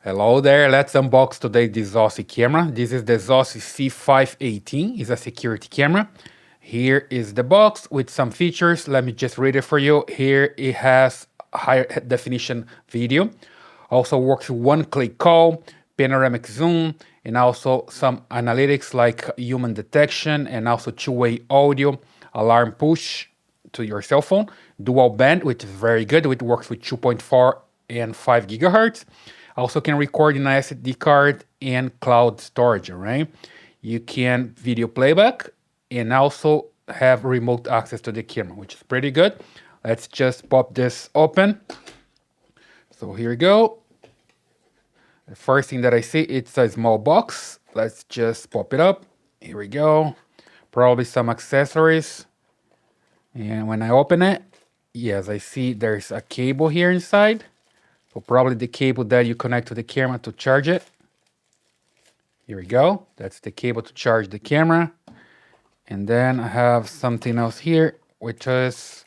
Hello there, let's unbox today this Zosi camera. This is the Zosi C518, it's a security camera. Here is the box with some features. Let me just read it for you. Here it has higher definition video. Also works with one-click call, panoramic zoom, and also some analytics like human detection and also two-way audio, alarm push to your cell phone, dual band, which is very good. It works with 2.4 and 5 gigahertz. Also can record in a SD card and cloud storage, right? You can video playback and also have remote access to the camera, which is pretty good. Let's just pop this open. So here we go. The first thing that I see, it's a small box. Let's just pop it up. Here we go. Probably some accessories. And when I open it, yes, I see there's a cable here inside. So probably the cable that you connect to the camera to charge it. Here we go. That's the cable to charge the camera. And then I have something else here, which is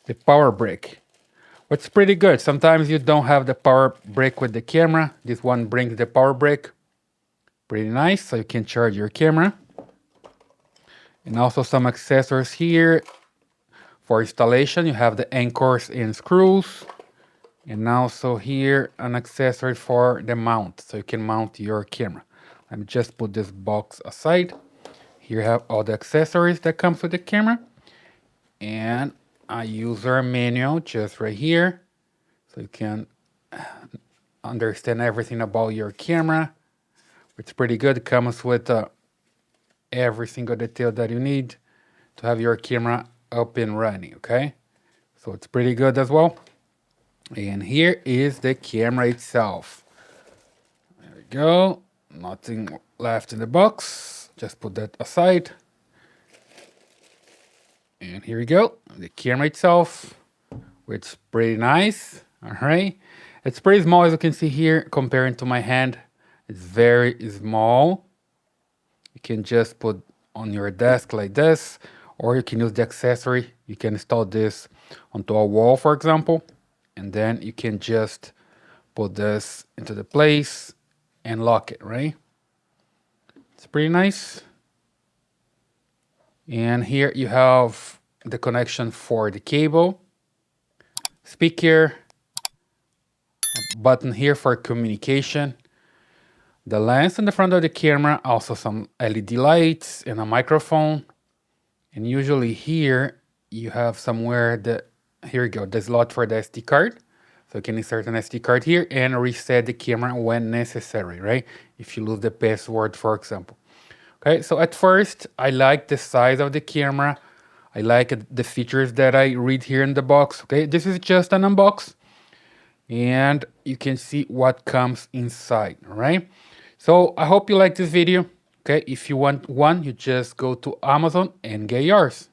the power brick. What's pretty good. Sometimes you don't have the power brick with the camera. This one brings the power brick. Pretty nice, so you can charge your camera. And also some accessories here for installation. You have the anchors and screws. And also here an accessory for the mount, so you can mount your camera. Let me just put this box aside. Here you have all the accessories that comes with the camera. And a user manual just right here, so you can understand everything about your camera. It's pretty good. It comes with every single detail that you need to have your camera up and running, okay? So it's pretty good as well. And here is the camera itself. There we go. Nothing left in the box. Just put that aside. And here we go. The camera itself, which is pretty nice. All right. It's pretty small, as you can see here, comparing to my hand. It's very small. You can just put on your desk like this, or you can use the accessory. You can install this onto a wall, for example. And then you can just put this into the place and lock it, right? It's pretty nice. And here you have the connection for the cable, speaker, a button here for communication, the lens in the front of the camera, also some LED lights and a microphone. And usually here you have somewhere the here you go, the slot for the SD card. So you can insert an SD card here and reset the camera when necessary, right? If you lose the password, for example. Okay, so at first, I like the size of the camera. I like the features that I read here in the box. Okay, this is just an unbox. And you can see what comes inside, all right? So I hope you like this video. Okay, if you want one, you just go to Amazon and get yours.